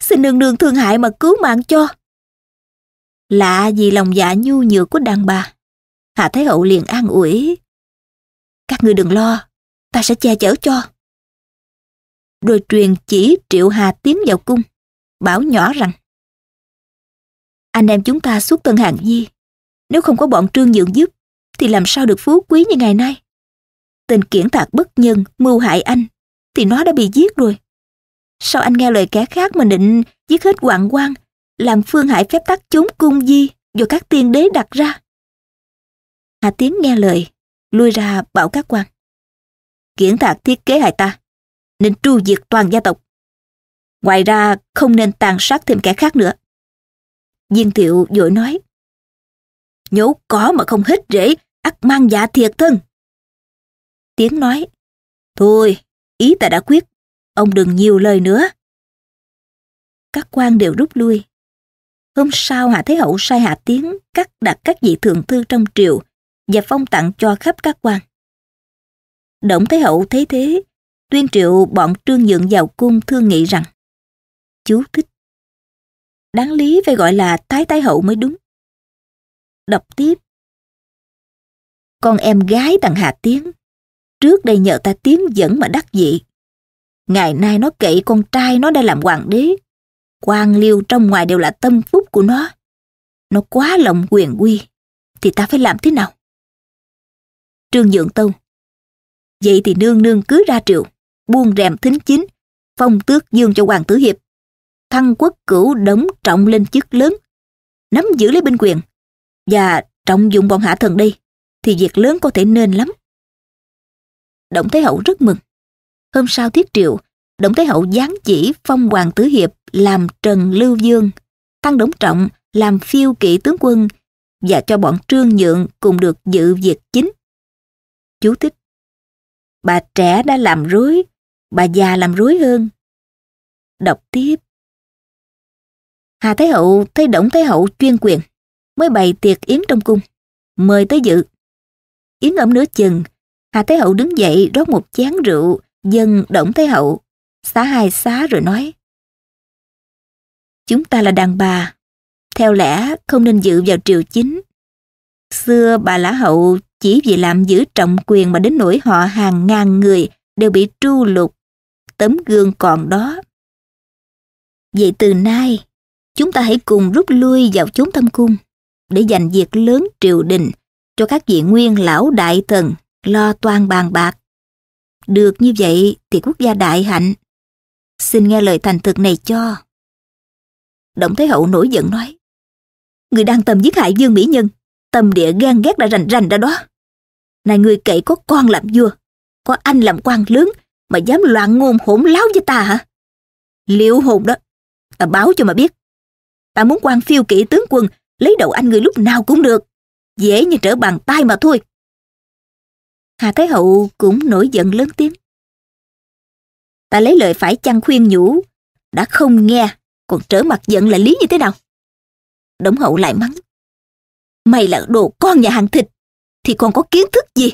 Xin nương nương thương hại mà cứu mạng cho. Lạ vì lòng dạ nhu nhược của đàn bà, Hà Thái hậu liền an ủi: các ngươi đừng lo, ta sẽ che chở cho. Rồi truyền chỉ triệu Hà tiến vào cung, bảo nhỏ rằng: anh em chúng ta xuất thân hàng di, nếu không có bọn Trương Nhượng giúp, thì làm sao được phú quý như ngày nay. Tên Kiển Thạc bất nhân mưu hại anh, thì nó đã bị giết rồi. Sao anh nghe lời kẻ khác mà định giết hết hoạn quan, làm phương hại phép tắc chốn cung di do các tiên đế đặt ra? Hà Tiến nghe lời, lui ra bảo các quan: Kiển Thạc thiết kế hại ta, nên tru diệt toàn gia tộc. Ngoài ra không nên tàn sát thêm kẻ khác nữa. Viên Thiệu vội nói: nhổ cỏ mà không hết rễ, ắt mang dạ thiệt thân. Tiến nói: thôi, ý ta đã quyết, ông đừng nhiều lời nữa. Các quan đều rút lui. Hôm sau Hà Thái hậu sai Hà Tiến cắt đặt các vị thượng thư trong triều và phong tặng cho khắp các quan. Đổng Thái hậu thấy thế, tuyên triệu bọn Trương Nhượng vào cung thương nghị rằng: chú thích: đáng lý phải gọi là Thái hậu mới đúng. Đọc tiếp: con em gái thằng Hà Tiến, trước đây nhờ ta tiến dẫn mà đắc vị. Ngày nay nó cậy con trai nó đã làm hoàng đế. Quan liêu trong ngoài đều là tâm phúc của nó. Nó quá lòng quyền uy, thì ta phải làm thế nào? Trương Nhượng tâu: vậy thì nương nương cứ ra triều, buông rèm thính chính, phong tước dương cho hoàng tử hiệp, thăng quốc cửu Đổng Trọng lên chức lớn, nắm giữ lấy binh quyền, và trọng dụng bọn hạ thần đây, thì việc lớn có thể nên lắm. Đổng Thái hậu rất mừng. Hôm sau thiết triệu, Đổng Thái hậu giáng chỉ phong hoàng tử hiệp làm Trần Lưu Dương, thăng Đổng Trọng làm phiêu kỵ tướng quân, và cho bọn Trương Nhượng cùng được dự việc chính. Chú thích: bà trẻ đã làm rối, bà già làm rối hơn. Đọc tiếp: Hà Thái hậu thấy Đổng Thái hậu chuyên quyền, mới bày tiệc yến trong cung, mời tới dự. Yến ẩm nửa chừng, Hà Thái hậu đứng dậy rót một chén rượu dâng Đổng Thái hậu, xá hai xá rồi nói: chúng ta là đàn bà, theo lẽ không nên dự vào triều chính. Xưa bà Lã hậu chỉ vì làm giữ trọng quyền mà đến nỗi họ hàng ngàn người đều bị tru lục, tấm gương còn đó. Vậy từ nay, chúng ta hãy cùng rút lui vào chốn thâm cung, để dành việc lớn triều đình cho các vị nguyên lão đại thần lo toan bàn bạc. Được như vậy thì quốc gia đại hạnh. Xin nghe lời thành thực này cho. Đổng Thái hậu nổi giận nói: người đang tầm giết hại Dương Mỹ Nhân, tâm địa gan ghét đã rành rành ra đó. Này người cậy có con làm vua, có anh làm quan lớn mà dám loạn ngôn hỗn láo với ta hả? Liệu hồn đó, ta báo cho mà biết. Ta muốn quan phiêu kỵ tướng quân lấy đầu anh người lúc nào cũng được, dễ như trở bàn tay mà thôi. Hà Thái Hậu cũng nổi giận lớn tiếng. Ta lấy lời phải chăng khuyên nhủ, đã không nghe, còn trở mặt giận là lý như thế nào? Đổng Hậu lại mắng. Mày là đồ con nhà hàng thịt, thì còn có kiến thức gì?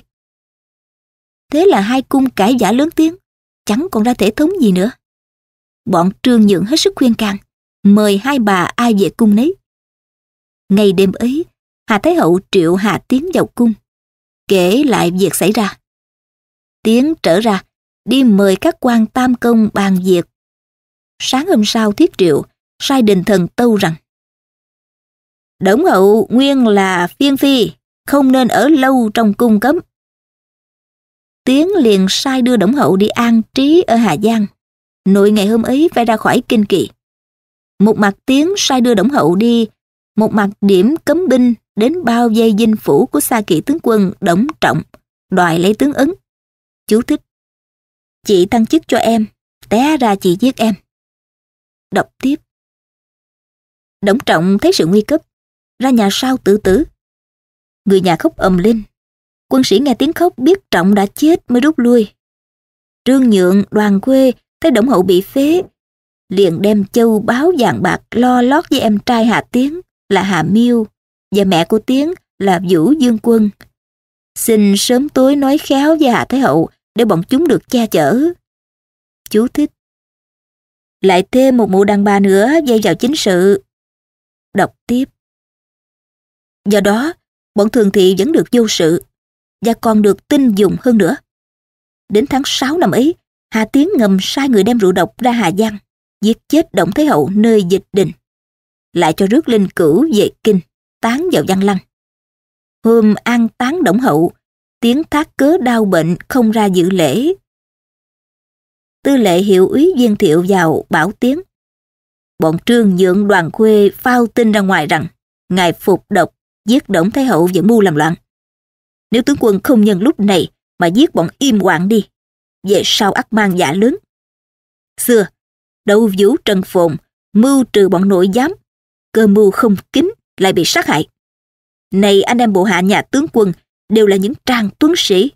Thế là hai cung cãi vã lớn tiếng, chẳng còn ra thể thống gì nữa. Bọn Trương Nhượng hết sức khuyên can, mời hai bà ai về cung nấy. Ngày đêm ấy, Hà Thái Hậu triệu Hà Tiến vào cung, kể lại việc xảy ra. Tiến trở ra, đi mời các quan tam công bàn việc. Sáng hôm sau thiết triệu, sai đình thần tâu rằng Đổng Hậu nguyên là phiên phi, không nên ở lâu trong cung cấm. Tiến liền sai đưa Đổng Hậu đi an trí ở Hà Giang. Nội ngày hôm ấy phải ra khỏi kinh kỳ. Một mặt Tiến sai đưa Đổng Hậu đi, một mặt điểm cấm binh đến bao vây dinh phủ của Xa Kỵ tướng quân Đổng Trọng, đòi lấy tướng Ấn. Chú thích: chị thăng chức cho em, té ra chị giết em. Đọc tiếp. Đổng Trọng thấy sự nguy cấp, ra nhà sau tự tử. Người nhà khóc ầm lên. Quân sĩ nghe tiếng khóc biết Trọng đã chết mới rút lui. Trương Nhượng, Đoàn Khuê thấy Đổng Hậu bị phế, liền đem châu báu vàng bạc lo lót với em trai Hà Tiến là Hà Miêu và mẹ của Tiến là Vũ Dương Quân. Xin sớm tối nói khéo với Hà Thái Hậu để bọn chúng được che chở. Chú thích: lại thêm một mụ đàn bà nữa dây vào chính sự. Đọc tiếp. Do đó, bọn thường thị vẫn được vô sự và còn được tin dùng hơn nữa. Đến tháng 6 năm ấy, Hà Tiến ngầm sai người đem rượu độc ra Hà Giang, giết chết Đổng Thái Hậu nơi Dịch Đình, lại cho rước linh cữu về kinh, táng vào Văn Lăng. Hôm an táng Đổng Hậu, Tiến thác cớ đau bệnh không ra dự lễ. Tư lệ hiệu úy Viên Thiệu vào bảo Tiến. Bọn Trương Nhượng, Đoàn Khuê phao tin ra ngoài rằng ngài phục độc giết Đổng Thái Hậu và mưu làm loạn. Nếu tướng quân không nhân lúc này mà giết bọn im quạng đi, về sau ắt mang dạ lớn. Xưa, Đậu Vũ Trần Phồn mưu trừ bọn nội giám, cơ mưu không kín lại bị sát hại. Này anh em bộ hạ nhà tướng quân đều là những trang tuấn sĩ,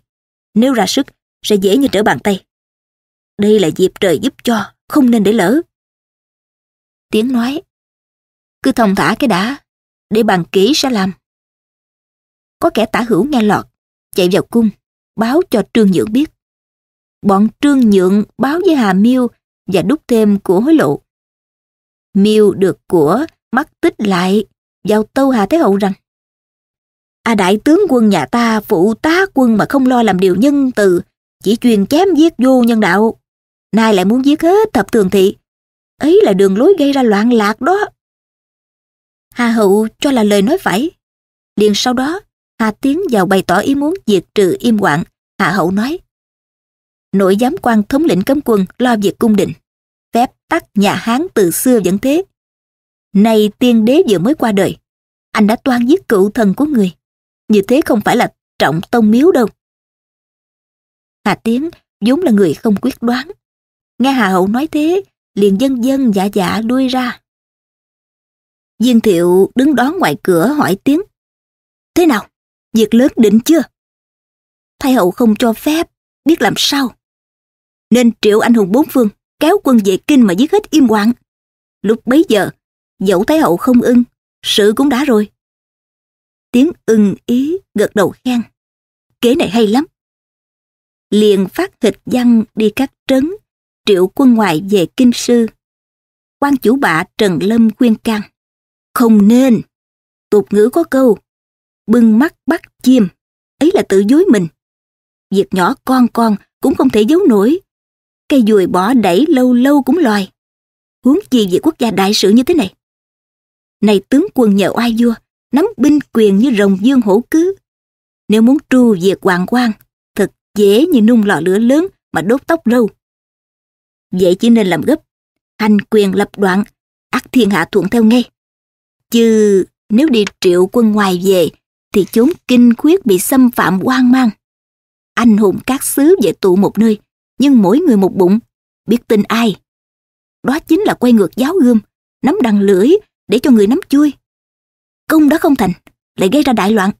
nếu ra sức sẽ dễ như trở bàn tay. Đây là dịp trời giúp cho, không nên để lỡ. Tiến nói, cứ thông thả cái đã, để bàn kỹ sẽ làm. Có kẻ tả hữu nghe lọt, chạy vào cung, báo cho Trương Nhượng biết. Bọn Trương Nhượng báo với Hà Miêu và đúc thêm của hối lộ. Miêu được của mắc tích lại, vào tâu Hà Thái Hậu rằng đại tướng quân nhà ta phụ tá quân mà không lo làm điều nhân từ, chỉ chuyên chém giết vô nhân đạo. Nay lại muốn giết hết thập thường thị, ấy là đường lối gây ra loạn lạc đó. Hà Hậu cho là lời nói phải. Liền sau đó, Hà Tiến vào bày tỏ ý muốn diệt trừ im quạng. Hà Hậu nói, nội giám quan thống lĩnh cấm quân lo việc cung đình, phép tắc nhà Hán từ xưa vẫn thế. Nay tiên đế vừa mới qua đời, anh đã toan giết cựu thần của người, như thế không phải là trọng tông miếu đâu. Hà Tiến vốn là người không quyết đoán, nghe Hà Hậu nói thế, liền dân dân dạ dạ lui ra. Viên Thiệu đứng đón ngoài cửa hỏi Tiến, thế nào, việc lớn định chưa? Thái Hậu không cho phép, biết làm sao, nên triệu anh hùng bốn phương kéo quân về kinh mà giết hết im quạng. Lúc bấy giờ, dẫu Thái Hậu không ưng, sự cũng đã rồi. Tiến ưng ý gật đầu khen, kế này hay lắm. Liền phát hịch văn đi các trấn, triệu quân ngoài về kinh sư. Quan chủ bạ Trần Lâm khuyên can, không nên. Tục ngữ có câu, bưng mắt bắt chim, ấy là tự dối mình. Việc nhỏ con cũng không thể giấu nổi. Cây dùi bỏ đẩy lâu lâu cũng lòi. Huống chi việc quốc gia đại sự như thế này. Này tướng quân nhờ oai vua, nắm binh quyền như rồng dương hổ cứ. Nếu muốn tru diệt hoàng quan, thật dễ như nung lò lửa lớn mà đốt tóc râu. Vậy chỉ nên làm gấp, hành quyền lập đoạn, ắt thiên hạ thuận theo ngay. Chứ nếu đi triệu quân ngoài về, thì chốn kinh khuyết bị xâm phạm hoang mang. Anh hùng các xứ về tụ một nơi, nhưng mỗi người một bụng, biết tin ai. Đó chính là quay ngược giáo gươm, nắm đằng lưỡi để cho người nắm chui. Công đã không thành, lại gây ra đại loạn,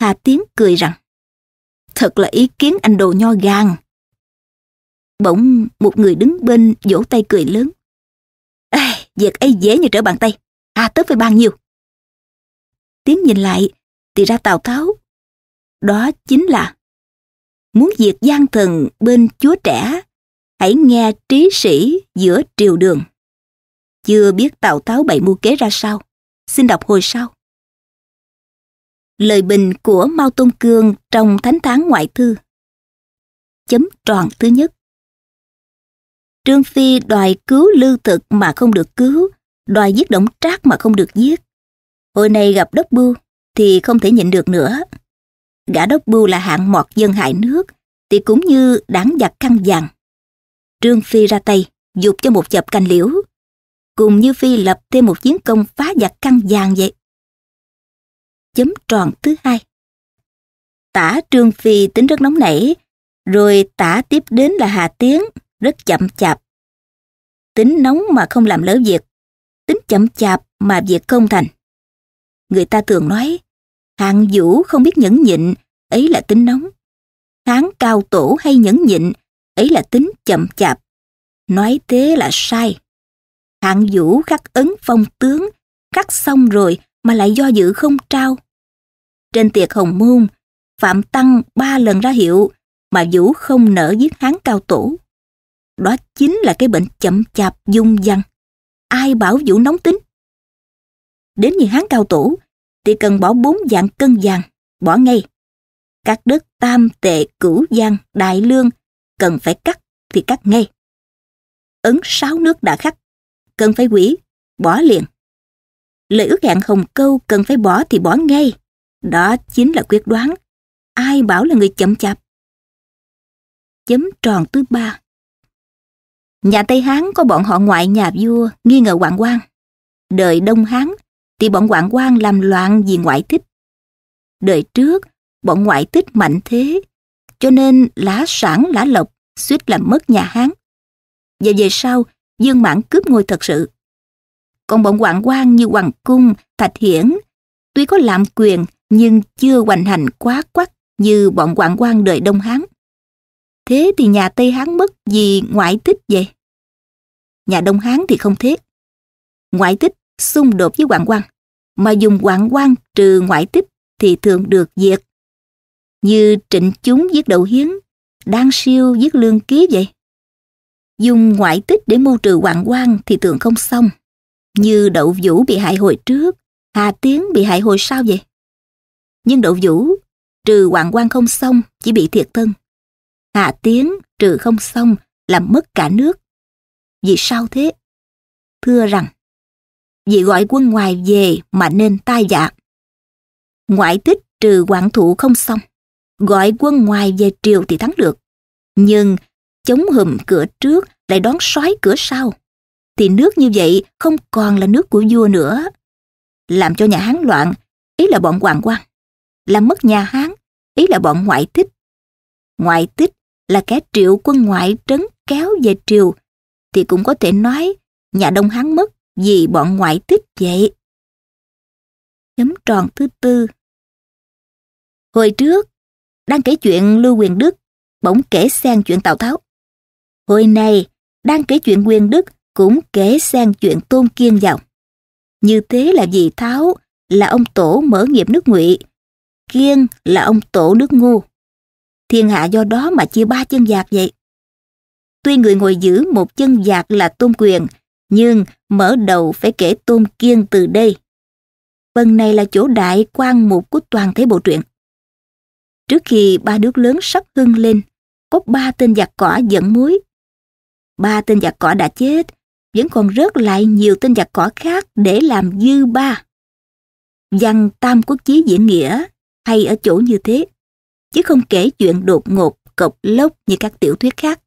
Hà Tiến cười rằng, thật là ý kiến anh đồ nho gan. Bỗng một người đứng bên vỗ tay cười lớn. Ê, việc ấy dễ như trở bàn tay, hà tất phải bao nhiêu. Tiến nhìn lại thì ra Tào Tháo. Đó chính là muốn diệt gian thần bên chúa trẻ, hãy nghe trí sĩ giữa triều đường. Chưa biết Tào Tháo bày mưu kế ra sao, xin đọc hồi sau. Lời bình của Mao Tôn Cương trong Thánh Thắng Ngoại Thư. Chấm tròn thứ nhất. Trương Phi đòi cứu Lư Thực mà không được cứu, đòi giết Đổng Trác mà không được giết. Hồi này gặp Đốc Bưu thì không thể nhịn được nữa. Gã Đốc Bưu là hạng mọt dân hại nước, thì cũng như đảng giặc khăn vàng. Trương Phi ra tay, giục cho một chập cành liễu, cùng như Phi lập thêm một chiến công phá giặc khăn vàng vậy. Chấm tròn thứ hai. Tả Trương Phi tính rất nóng nảy, rồi tả tiếp đến là Hà Tiến, rất chậm chạp. Tính nóng mà không làm lỡ việc, tính chậm chạp mà việc không thành. Người ta thường nói, hạng vũ không biết nhẫn nhịn, ấy là tính nóng. Hán cao tổ hay nhẫn nhịn, ấy là tính chậm chạp. Nói thế là sai. Hạng vũ khắc ấn phong tướng, khắc xong rồi mà lại do dự không trao. Trên tiệc Hồng Môn, Phạm Tăng 3 lần ra hiệu mà Vũ không nỡ giết Hán cao tổ. Đó chính là cái bệnh chậm chạp dung dăng. Ai bảo Vũ nóng tính? Đến như Hán cao tổ thì cần bỏ 4 vạn cân vàng, bỏ ngay. Các đất Tam Tệ, Cửu Giang, Đại Lương cần phải cắt thì cắt ngay. Ấn 6 nước đã khắc, cần phải hủy, bỏ liền. Lời ước hẹn Hồng Câu cần phải bỏ thì bỏ ngay. Đó chính là quyết đoán. Ai bảo là người chậm chạp? Chấm tròn thứ ba. Nhà Tây Hán có bọn họ ngoại nhà vua nghi ngờ Hoạn Quan. Đời Đông Hán thì bọn Hoạn Quan làm loạn vì ngoại thích. Đời trước bọn ngoại thích mạnh thế, cho nên lã sản lã lộc suýt làm mất nhà Hán. Và về sau Dương Mãn cướp ngôi thật sự. Còn bọn Hoạn Quan như Hoàng Cung, Thạch Hiển tuy có lạm quyền nhưng chưa hoành hành quá quắt như bọn Hoạn Quan đời Đông Hán. Thế thì nhà Tây Hán mất vì ngoại thích vậy. Nhà Đông Hán thì không thế. Ngoại thích xung đột với Hoạn Quan, mà dùng Hoạn Quan trừ ngoại thích thì thường được diệt. Như Trịnh Chúng giết Đậu Hiến, Đan Siêu giết Lương Ký vậy. Dùng ngoại thích để mưu trừ Hoạn Quan thì thường không xong. Như Đậu Vũ bị hại hồi trước, Hà Tiến bị hại hồi sau vậy. Nhưng Đậu Vũ trừ Hoạn Quan không xong, chỉ bị thiệt thân. Hà Tiến trừ không xong, làm mất cả nước. Vì sao thế? Thưa rằng, vì gọi quân ngoài về mà nên tai vạ. Ngoại thích trừ Hoạn Thụ không xong, gọi quân ngoài về triều thì thắng được. Nhưng chống hùm cửa trước lại đón soái cửa sau, thì nước như vậy không còn là nước của vua nữa. Làm cho nhà Hán loạn, ý là bọn Hoạn Quan. Làm mất nhà Hán, ý là bọn ngoại thích. Ngoại thích là kẻ triệu quân ngoại trấn kéo về triều, thì cũng có thể nói nhà Đông Hán mất vì bọn ngoại thích vậy. Chấm tròn thứ tư. Hồi trước, đang kể chuyện Lưu Quyền Đức, bỗng kể xen chuyện Tào Tháo. Hồi này, đang kể chuyện Quyền Đức, cũng kể xen chuyện Tôn Kiên vào. Như thế là vì Tháo là ông tổ mở nghiệp nước Ngụy, Kiên là ông tổ nước Ngô. Thiên hạ do đó mà chia 3 chân vạc vậy. Tuy người ngồi giữ một chân vạc là Tôn Quyền, nhưng mở đầu phải kể Tôn Kiên từ đây. Phần này là chỗ đại quan mục của toàn thể bộ truyện. Trước khi 3 nước lớn sắp hưng lên, có 3 tên giặc cỏ dẫn mối. 3 tên giặc cỏ đã chết, vẫn còn rớt lại nhiều tên giặc cỏ khác để làm dư ba. Văn Tam Quốc Chí diễn nghĩa hay ở chỗ như thế, chứ không kể chuyện đột ngột, cộc lốc như các tiểu thuyết khác.